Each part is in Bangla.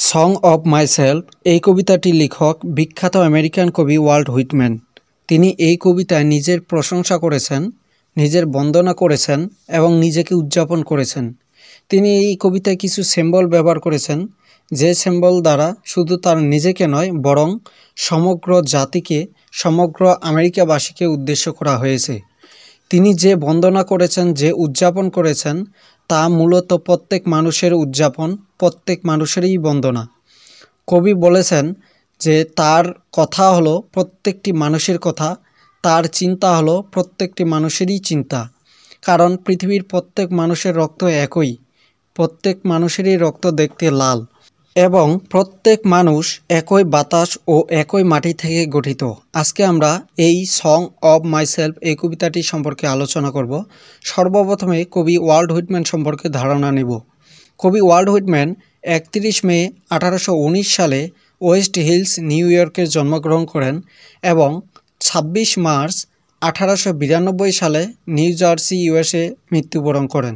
সং অব মাইসেলফ এই কবিতাটির লেখক বিখ্যাত আমেরিকান কবি ওয়াল্ট হুইটম্যান। তিনি এই কবিতায় নিজের প্রশংসা করেছেন, নিজের বন্দনা করেছেন এবং নিজেকে উদযাপন করেছেন। তিনি এই কবিতায় কিছু সিম্বল ব্যবহার করেছেন, যে সিম্বল দ্বারা শুধু তার নিজেকে নয় বরং সমগ্র জাতিকে, সমগ্র আমেরিকাবাসীকে উদ্দেশ্য করা হয়েছে। তিনি যে বন্দনা করেছেন, যে উদযাপন করেছেন, তা মূলত প্রত্যেক মানুষের উদযাপন, প্রত্যেক মানুষেরই বন্দনা। কবি বলেছেন যে তার কথা হলো প্রত্যেকটি মানুষের কথা, তার চিন্তা হলো প্রত্যেকটি মানুষেরই চিন্তা। কারণ পৃথিবীর প্রত্যেক মানুষের রক্ত একই, প্রত্যেক মানুষেরই রক্ত দেখতে লাল এবং প্রত্যেক মানুষ একই বাতাস ও একই মাটি থেকে গঠিত। আজকে আমরা এই সং অব মাইসেলফ এই কবিতাটি সম্পর্কে আলোচনা করব। সর্বপ্রথমে কবি ওয়াল্ট হুইটম্যান সম্পর্কে ধারণা নেব। কবি ওয়াল্ট হুইটম্যান 31 মে 1819 সালে ওয়েস্ট হিলস, নিউ ইয়র্কে জন্মগ্রহণ করেন এবং 26 মার্চ 1892 সালে নিউ জার্সি, ইউএসএ মৃত্যুবরণ করেন।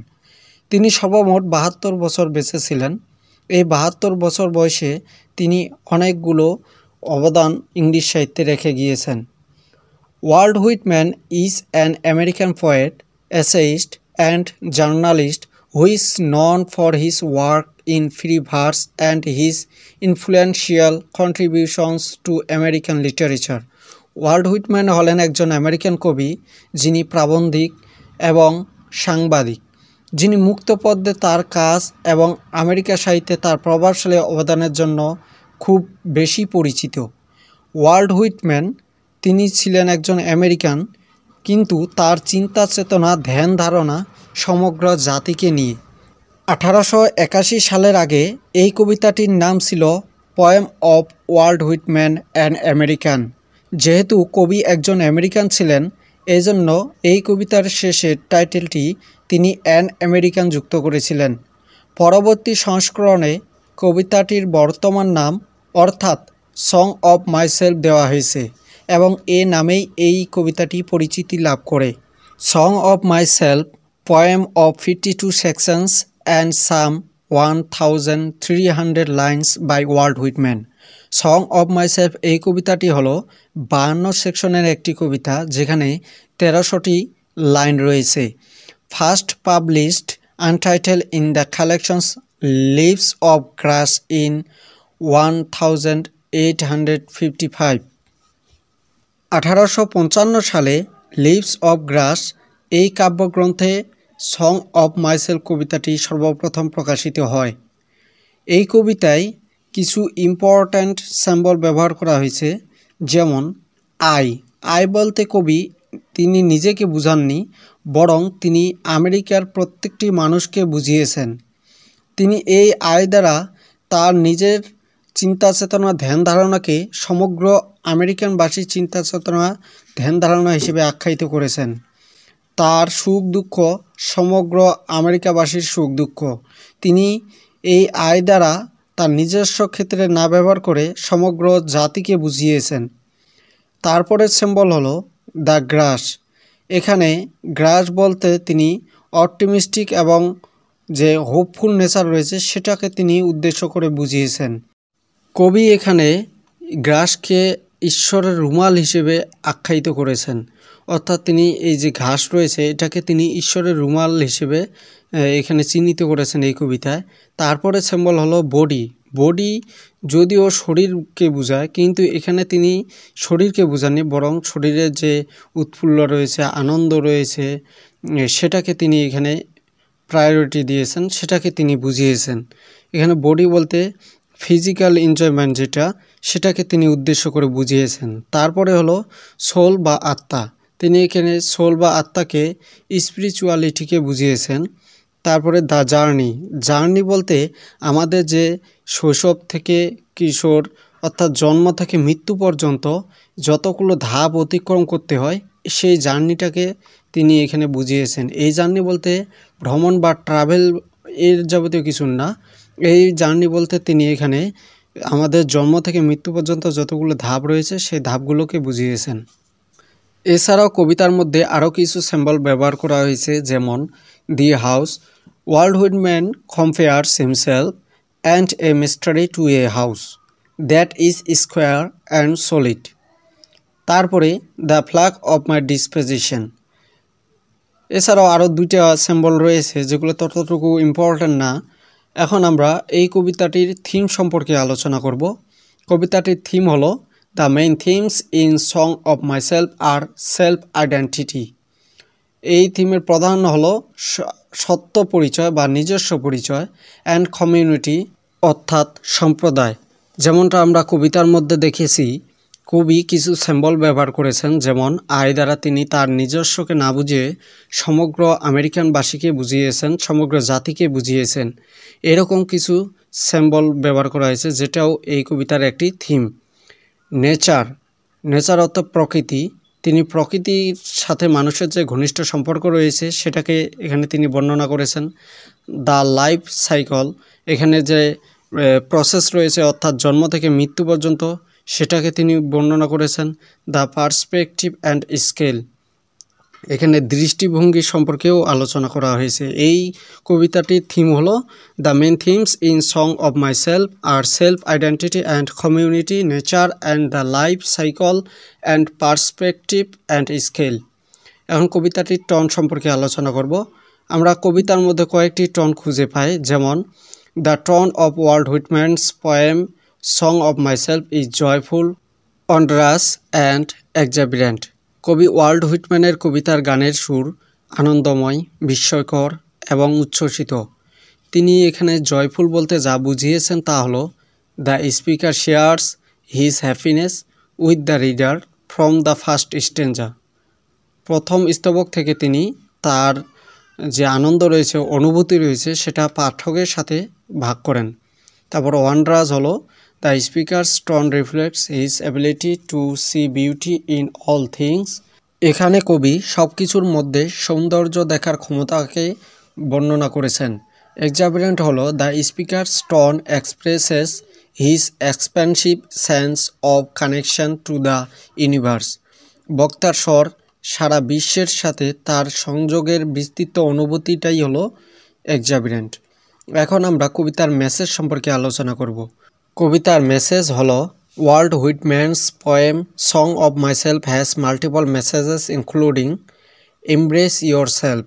তিনি সর্বমোট 72 বছর বেঁচে ছিলেন। এই 72 বছর বয়সে তিনি অনেকগুলো অবদান ইংলিশ সাহিত্যে রেখে গিয়েছেন। Walt Whitman is an American poet, essayist and journalist who is known for his work in free verse and his influential contributions to American literature. Walt Whitman হলেন একজন আমেরিকান কবি, যিনি প্রাবন্ধিক এবং সাংবাদিক, যিনি মুক্তপদ্যে তার কাজ এবং আমেরিকা সাহিত্যে তার প্রভাবশালী অবদানের জন্য খুব বেশি পরিচিত। ওয়াল্ট হুইটম্যান তিনি ছিলেন একজন আমেরিকান, কিন্তু তার চিন্তা চেতনা, ধ্যান ধারণা সমগ্র জাতিকে নিয়ে। 1881 সালের আগে এই কবিতাটির নাম ছিল poem of Walt Whitman an American. যেহেতু কবি একজন আমেরিকান ছিলেন, এজন্য এই কবিতার শেষের টাইটেলটি তিনি অ্যান আমেরিকান যুক্ত করেছিলেন। পরবর্তী সংস্করণে কবিতাটির বর্তমান নাম অর্থাৎ সং অব মাইসেলফ দেওয়া হয়েছে এবং এ নামেই এই কবিতাটি পরিচিতি লাভ করে। Song of myself, poem of 52 sections and some 1300 lines by Walt Whitman. Song of myself এই কবিতাটি হলো 52 সেকশনের একটি কবিতা, যেখানে 1300টি লাইন রয়েছে। First published untitled in the collections Leaves of Grass in 1855। 1855 সালে লিভস অফ গ্রাস এই কাব্যগ্রন্থে সং অব মাইসেলফ কবিতাটি সর্বপ্রথম প্রকাশিত হয়। এই কবিতায় কিছু ইম্পর্ট্যান্ট সিম্বল ব্যবহার করা হয়েছে, যেমন আই বলতে কবি তিনি নিজেকে বুঝাননি, বরং তিনি আমেরিকার প্রত্যেকটি মানুষকে বুঝিয়েছেন। তিনি এই আই দ্বারা তার নিজের চিন্তা চেতনা, ধ্যান ধারণাকে সমগ্র আমেরিকানবাসীর চিন্তা চেতনা, ধ্যান ধারণা হিসেবে আখ্যায়িত করেছেন। তার সুখ দুঃখ সমগ্র আমেরিকাবাসীর সুখ দুঃখ তিনি এই আই দ্বারা তার নিজস্ব ক্ষেত্রে না ব্যবহার করে সমগ্র জাতিকে বুঝিয়েছেন। তারপরের সিম্বল হলো দ্য গ্রাস। এখানে গ্রাস বলতে তিনি অপটিমিস্টিক এবং যে হোপফুল নেচার রয়েছে সেটাকে তিনি উদ্দেশ্য করে বুঝিয়েছেন। কবি এখানে গ্রাসকে ঈশ্বরের রুমাল হিসেবে আখ্যায়িত করেছেন, অর্থাৎ তিনি এই যে ঘাস রয়েছে এটাকে তিনি ঈশ্বরের রুমাল হিসেবে এখানে চিহ্নিত করেছেন এই কবিতায়। তারপরে সিম্বল হলো বডি যদিও শরীরকে বোঝায়, কিন্তু এখানে তিনি শরীরকে বোঝাননি, বরং শরীরের যে উৎফুল্ল রয়েছে, আনন্দ রয়েছে, সেটাকে তিনি এখানে প্রায়োরিটি দিয়েছেন, সেটাকে তিনি বুঝিয়েছেন। এখানে বডি বলতে ফিজিক্যাল এনজয়মেন্ট যেটা, সেটাকে তিনি উদ্দেশ্য করে বুঝিয়েছেন। তারপরে হলো সোল বা আত্মা। তিনি এখানে সোল বা আত্মাকে, স্পিরিচুয়ালিটিকে বুঝিয়েছেন। তারপরে দ্য জার্নি বলতে আমাদের যে শৈশব থেকে কিশোর, অর্থাৎ জন্ম থেকে মৃত্যু পর্যন্ত যতগুলো ধাপ অতিক্রম করতে হয়, সেই জার্নিটাকে তিনি এখানে বুঝিয়েছেন। এই জার্নি বলতে ভ্রমণ বা ট্রাভেল এর যাবতীয় কিছু না, এই জার্নি বলতে তিনি এখানে আমাদের জন্ম থেকে মৃত্যু পর্যন্ত যতগুলো ধাপ রয়েছে সেই ধাপগুলোকে বুঝিয়েছেন। এছাড়াও কবিতার মধ্যে আরও কিছু সিম্বল ব্যবহার করা হয়েছে, যেমন the house. Walt Whitman compares himself and a mystery to a house that is square and solid. তারপরে the flag of my disposition. এছাড়াও আরও দুইটা সিম্বল রয়েছে যেগুলো ততটুকু ইম্পর্ট্যান্ট না। এখন আমরা এই কবিতাটির থিম সম্পর্কে আলোচনা করব। কবিতাটির থিম হলো the main themes in song of myself আর সেলফ আইডেন্টিটি। এই থিমের প্রধান হলো সত্য পরিচয় বা নিজস্ব পরিচয় অ্যান্ড কমিউনিটি অর্থাৎ সম্প্রদায়। যেমনটা আমরা কবিতার মধ্যে দেখেছি, কবি কিছু সিম্বল ব্যবহার করেছেন, যেমন আই দ্বারা তিনি তার নিজস্বকে না বুঝিয়ে সমগ্র আমেরিকানবাসীকে বুঝিয়েছেন, সমগ্র জাতিকে বুঝিয়েছেন। এরকম কিছু সিম্বল ব্যবহার করা হয়েছে, যেটাও এই কবিতার একটি থিম। নেচার, নেচার অর্থ প্রকৃতি। তিনি প্রকৃতির সাথে মানুষের যে ঘনিষ্ঠ সম্পর্ক রয়েছে সেটাকে এখানে তিনি বর্ণনা করেছেন। দ্য লাইফ সাইকেল, এখানে যে প্রসেস রয়েছে অর্থাৎ জন্ম থেকে মৃত্যু পর্যন্ত সেটাকে তিনি বর্ণনা করেছেন। দ্য পার্সপেক্টিভ অ্যান্ড স্কেল, এখানে দৃষ্টিভঙ্গি সম্পর্কেও আলোচনা করা হয়েছে। এই কবিতাটির থিম হলো the main themes in song of myself আর self identity and community, nature and the life cycle and perspective and scale. এখন কবিতাটির টন সম্পর্কে আলোচনা করব। আমরা কবিতার মধ্যে কয়েকটি টন খুঁজে পাই, যেমন the tone of Walt Whitman's poem Song of Myself is joyful, wondrous and exuberant. কবি ওয়াল্ট হুইটম্যানের কবিতার গানের সুর আনন্দময়, বিস্ময়কর এবং উচ্ছ্বসিত। তিনি এখানে জয়ফুল বলতে যা বুঝিয়েছেন তা হলো the speaker shares his happiness with the reader from the first stanza. প্রথম স্তবক থেকে তিনি তার যে আনন্দ রয়েছে, অনুভূতি রয়েছে, সেটা পাঠকের সাথে ভাগ করেন। তারপর ওয়ান্ডারাস হলো the speaker's tone reflects his ability to see beauty in all things. এখানে কবি সব কিছুর মধ্যে সৌন্দর্য দেখার ক্ষমতাকে বর্ণনা করেছেন। এক্সাবিরেন্ট হলো the speaker's tone expresses his expansive sense of connection to the universe. বক্তার স্বর সারা বিশ্বের সাথে তার সংযোগের বিস্তৃত অনুভূতিটাই হলো এক্সাবিরেন্ট। এখন আমরা কবিতার মেসেজ সম্পর্কে আলোচনা করব। কবিতার মেসেজ হলো Walt Whitman's poem Song of Myself has multiple messages including embrace yourself.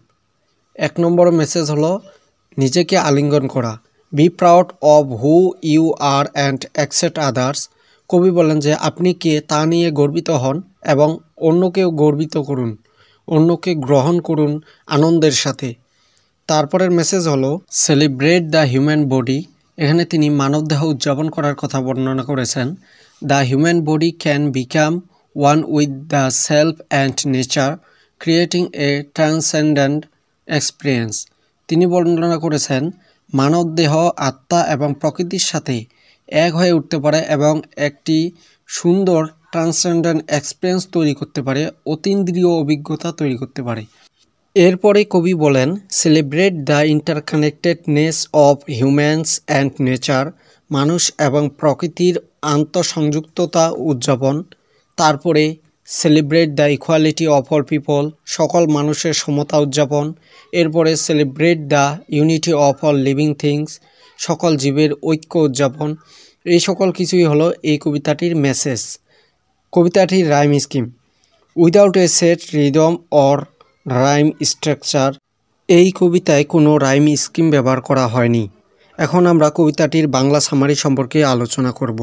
এক নম্বর মেসেজ হলো নিজেকে আলিঙ্গন করা, be proud of who you are and accept others. কবি বলেন যে আপনি কে তা নিয়ে গর্বিত হন এবং অন্যকেও গর্বিত করুন, অন্যকে গ্রহণ করুন আনন্দের সাথে। তারপরের মেসেজ হলো সেলিব্রেট দ্য হিউম্যান বডি। এখানে তিনি মানবদেহ উদযাপন করার কথা বর্ণনা করেছেন। The human body can become one with the self and nature, creating a transcendent experience. তিনি বর্ণনা করেছেন মানবদেহ আত্মা এবং প্রকৃতির সাথে এক হয়ে উঠতে পারে এবং একটি সুন্দর ট্রান্সেন্ডেন্ট এক্সপিরিয়েন্স তৈরি করতে পারে, অতীন্দ্রিয় অভিজ্ঞতা তৈরি করতে পারে। এরপরে কবি বলেন celebrate the interconnectedness of humans and nature, মানুষ এবং প্রকৃতির আন্তঃসংযুক্ততা উদযাপন। তারপরে celebrate the equality of all people, সকল মানুষের সমতা উদযাপন। এরপরে celebrate the unity of all living things, সকল জীবের ঐক্য উদযাপন। এই সকল কিছুই হলো এই কবিতাটির মেসেজ। কবিতাটির rhyme scheme without a set rhythm or rhyme structure. এই কবিতায় কোনো রাইম স্কিম ব্যবহার করা হয়নি। এখন আমরা কবিতাটির বাংলা সামারি সম্পর্কে আলোচনা করব।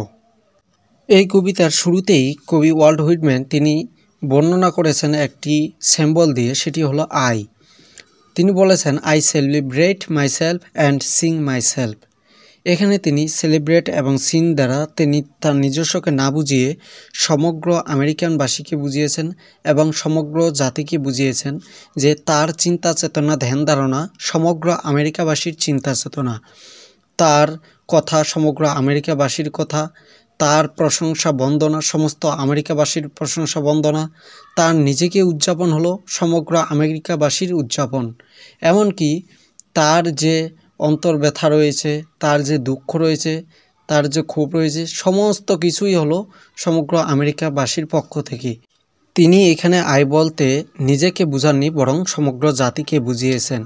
এই কবিতার শুরুতেই কবি ওয়াল্ট হুইটম্যান তিনি বর্ণনা করেছেন একটি সিম্বল দিয়ে, সেটি হলো আই। তিনি বলেছেন I celebrate my self and sing my self. এখানে তিনি সেলিব্রেট এবং সিং দ্বারা তিনি তার নিজস্বকে না বুঝিয়ে সমগ্র আমেরিকানবাসীকে বুঝিয়েছেন এবং সমগ্র জাতিকে বুঝিয়েছেন যে তার চিন্তা চেতনা, ধ্যান ধারণা সমগ্র আমেরিকাবাসীর চিন্তা চেতনা, তার কথা সমগ্র আমেরিকাবাসীর কথা, তার প্রশংসা বন্দনা সমস্ত আমেরিকাবাসীর প্রশংসা বন্দনা, তার নিজেকে উদযাপন হলো সমগ্র আমেরিকাবাসীর উদযাপন। এমনকি তার যে অন্তর্ব্যথা রয়েছে, তার যে দুঃখ রয়েছে, তার যে ক্ষোভ রয়েছে, সমস্ত কিছুই হলো সমগ্র আমেরিকাবাসীর পক্ষ থেকে। তিনি এখানে আই বলতে নিজেকে বুঝাননি, বরং সমগ্র জাতিকে বুঝিয়েছেন।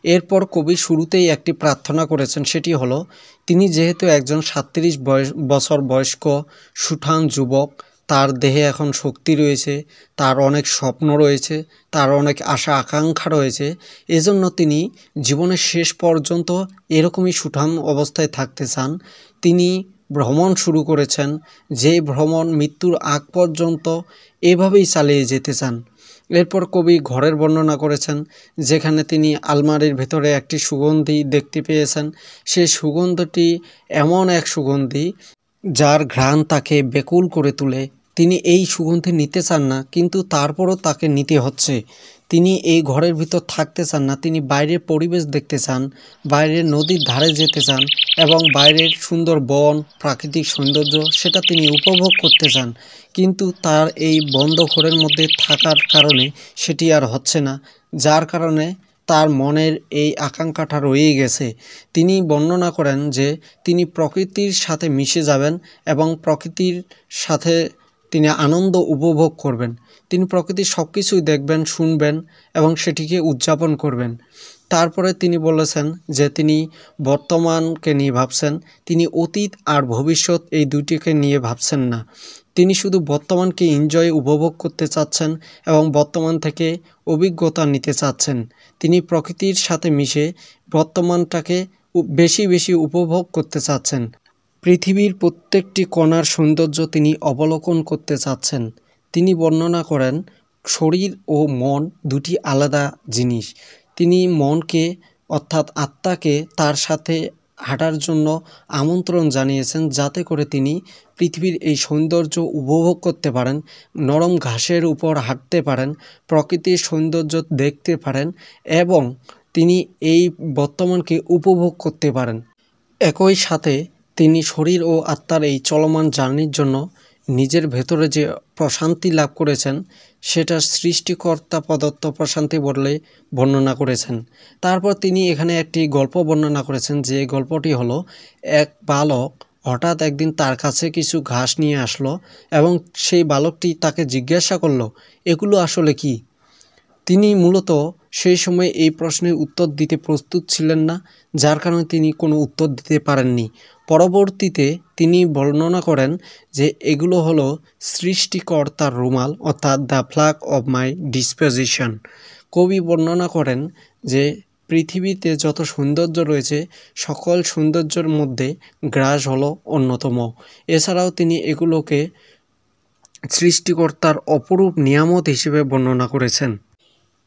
এরপর কবি শুরুতেই একটি প্রার্থনা করেছেন, সেটি হলো তিনি যেহেতু একজন 37 বছর বয়স্ক সুঠাম যুবক, তার দেহে এখন শক্তি রয়েছে, তার অনেক স্বপ্ন রয়েছে, তার অনেক আশা আকাঙ্ক্ষা রয়েছে, এজন্য তিনি জীবনের শেষ পর্যন্ত এরকমই সুঠাম অবস্থায় থাকতে চান। তিনি ভ্রমণ শুরু করেছেন, যে ভ্রমণ মৃত্যুর আগ পর্যন্ত এভাবেই চালিয়ে যেতে চান। এরপর কবি ঘরের বর্ণনা করেছেন, যেখানে তিনি আলমারির ভেতরে একটি সুগন্ধি দেখতে পেয়েছেন। সেই সুগন্ধটি এমন এক সুগন্ধি যার ঘ্রাণ তাকে ব্যাকুল করে তোলে। তিনি এই সুগন্ধি নিতে চান না, কিন্তু তারপরও তাকে নিতে হচ্ছে। তিনি এই ঘরের ভিতর থাকতে চান না, তিনি বাইরের পরিবেশ দেখতে চান, বাইরের নদীর ধারে যেতে চান এবং বাইরের সুন্দর বন, প্রাকৃতিক সৌন্দর্য সেটা তিনি উপভোগ করতে চান। কিন্তু তার এই বন্ধ ঘরের মধ্যে থাকার কারণে সেটি আর হচ্ছে না, যার কারণে তার মনের এই আকাঙ্ক্ষাটা রয়ে গেছে। তিনি বর্ণনা করেন যে তিনি প্রকৃতির সাথে মিশে যাবেন এবং প্রকৃতির সাথে তিনি আনন্দ উপভোগ করবেন। তিনি প্রকৃতির সব কিছুই দেখবেন, শুনবেন এবং সেটিকে উদযাপন করবেন। তারপরে তিনি বলেছেন যে তিনি বর্তমানকে নিয়ে ভাবছেন, তিনি অতীত আর ভবিষ্যৎ এই দুটিকে নিয়ে ভাবছেন না। তিনি শুধু বর্তমানকে এনজয় উপভোগ করতে চাচ্ছেন এবং বর্তমান থেকে অভিজ্ঞতা নিতে চাচ্ছেন। তিনি প্রকৃতির সাথে মিশে বর্তমানটাকে বেশি বেশি উপভোগ করতে চাচ্ছেন। পৃথিবীর প্রত্যেকটি কণার সৌন্দর্য তিনি অবলোকন করতে চাচ্ছেন। তিনি বর্ণনা করেন, শরীর ও মন দুটি আলাদা জিনিস। তিনি মনকে অর্থাৎ আত্মাকে তার সাথে হাঁটার জন্য আমন্ত্রণ জানিয়েছেন, যাতে করে তিনি পৃথিবীর এই সৌন্দর্য উপভোগ করতে পারেন, নরম ঘাসের উপর হাঁটতে পারেন, প্রকৃতির সৌন্দর্য দেখতে পারেন এবং তিনি এই বর্তমানকে উপভোগ করতে পারেন। একই সাথে তিনি শরীর ও আত্মার এই চলমান জার্নির জন্য নিজের ভেতরে যে প্রশান্তি লাভ করেছেন, সেটা সৃষ্টিকর্তা প্রদত্ত প্রশান্তি বলে বর্ণনা করেছেন। তারপর তিনি এখানে একটি গল্প বর্ণনা করেছেন, যে গল্পটি হলো, এক বালক হঠাৎ একদিন তার কাছে কিছু ঘাস নিয়ে আসলো এবং সেই বালকটি তাকে জিজ্ঞাসা করলো, এগুলো আসলে কি? তিনি মূলত সেই সময় এই প্রশ্নের উত্তর দিতে প্রস্তুত ছিলেন না, যার কারণে তিনি কোনো উত্তর দিতে পারেননি। পরবর্তীতে তিনি বর্ণনা করেন যে এগুলো হলো সৃষ্টিকর্তার রুমাল, অর্থাৎ the flag of my disposition. কবি বর্ণনা করেন যে পৃথিবীতে যত সৌন্দর্য রয়েছে, সকল সৌন্দর্যের মধ্যে গ্রাস হলো অন্যতম। এছাড়াও তিনি এগুলোকে সৃষ্টিকর্তার অপরূপ নিয়ামত হিসেবে বর্ণনা করেছেন।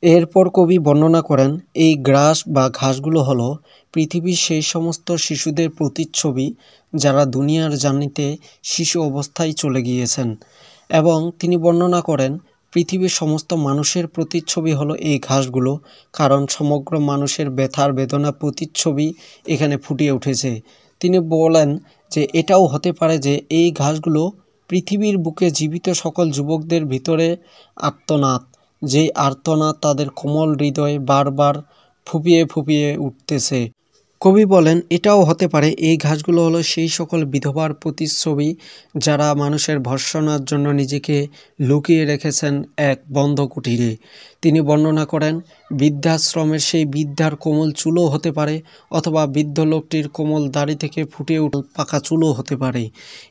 এরপর কবি বর্ণনা করেন, এই গ্রাস বা ঘাসগুলো হলো পৃথিবীর সেই সমস্ত শিশুদের প্রতিচ্ছবি যারা দুনিয়ার জার্নিতে শিশু অবস্থায় চলে গিয়েছেন। এবং তিনি বর্ণনা করেন, পৃথিবীর সমস্ত মানুষের প্রতিচ্ছবি হলো এই ঘাসগুলো, কারণ সমগ্র মানুষের ব্যথার বেদনা প্রতিচ্ছবি এখানে ফুটিয়ে উঠেছে। তিনি বলেন যে এটাও হতে পারে যে এই ঘাসগুলো পৃথিবীর বুকে জীবিত সকল যুবকদের ভিতরে আর্তনাদ, যেই আর্তনাদ তাদের কোমল হৃদয়ে বারবার ফুঁপিয়ে ফুঁপিয়ে উঠতেছে। কবি বলেন, এটাও হতে পারে এই ঘাসগুলো হলো সেই সকল বিধবার প্রতিচ্ছবি যারা মানুষের ভর্ৎসনার জন্য নিজেকে লুকিয়ে রেখেছেন এক বন্ধ কুটিরে। তিনি বর্ণনা করেন, বৃদ্ধাশ্রমের সেই বৃদ্ধার কোমল চুলও হতে পারে, অথবা বৃদ্ধ লোকটির কোমল দাড়ি থেকে ফুটে উঠে পাকা চুলও হতে পারে।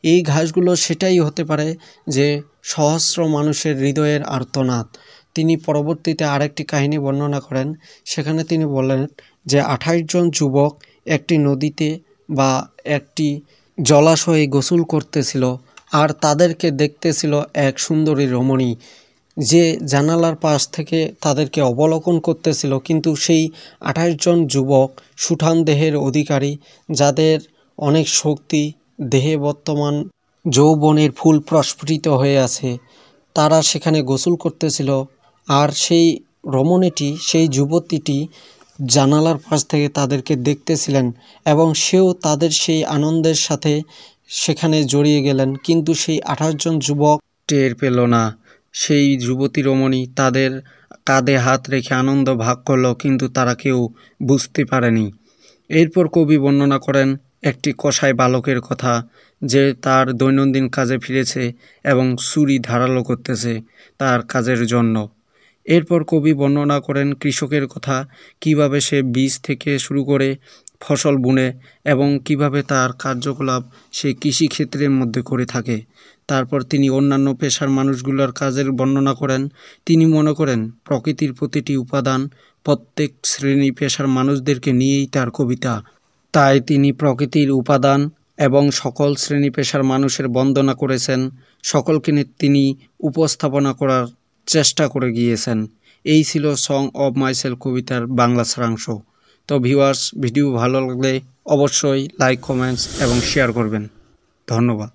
এই ঘাসগুলো সেটাই হতে পারে যে সহস্র মানুষের হৃদয়ের আর্তনাদ। তিনি পরবর্তীতে আরেকটি কাহিনী বর্ণনা করেন, সেখানে তিনি বলেন যে 28 জন যুবক একটি নদীতে বা একটি জলাশয়ে গোসল করতেছিল, আর তাদেরকে দেখতেছিল এক সুন্দরী রমণী, যে জানালার পাশ থেকে তাদেরকে অবলোকন করতেছিল। কিন্তু সেই 28 জন যুবক সুঠাম দেহের অধিকারী, যাদের অনেক শক্তি, দেহে বর্তমান যৌবনের ফুল প্রস্ফুটিত হয়ে আছে, তারা সেখানে গোসল করতেছিল। আর সেই রমণীটি, সেই যুবতীটি জানালার পাশ থেকে তাদেরকে দেখতেছিলেন এবং সেও তাদের সেই আনন্দের সাথে সেখানে জড়িয়ে গেলেন। কিন্তু সেই 28 জন যুবক টের পেল না। সেই যুবতী রমণী তাদের কাঁধে হাত রেখে আনন্দ ভাগ করলো, কিন্তু তারা কেউ বুঝতে পারেনি। এরপর কবি বর্ণনা করেন একটি কসাই বালকের কথা, যে তার দৈনন্দিন কাজে ফিরেছে এবং ছুরি ধারালো করতেছে তার কাজের জন্য। এরপর কবি বর্ণনা করেন কৃষকের কথা, কিভাবে সে বীজ থেকে শুরু করে ফসল বুনে এবং কিভাবে তার কার্যকলাপ সে কৃষিক্ষেত্রের মধ্যে করে থাকে। তারপর তিনি অন্যান্য পেশার মানুষগুলোর কাজের বর্ণনা করেন। তিনি মনে করেন প্রকৃতির প্রতিটি উপাদান প্রত্যেক শ্রেণী পেশার মানুষদেরকে নিয়েই তার কবিতা। তাই তিনি প্রকৃতির উপাদান এবং সকল শ্রেণী পেশার মানুষের বন্দনা করেছেন, সকলকে তিনি উপস্থাপনা করার চেষ্টা করে গিয়েছেন। এই ছিল সং অব মাইসেলফ কবিতার বাংলা সারাংশ। তো ভিউয়ার্স, ভিডিও ভালো লাগলে অবশ্যই লাইক, কমেন্টস এবং শেয়ার করবেন। ধন্যবাদ।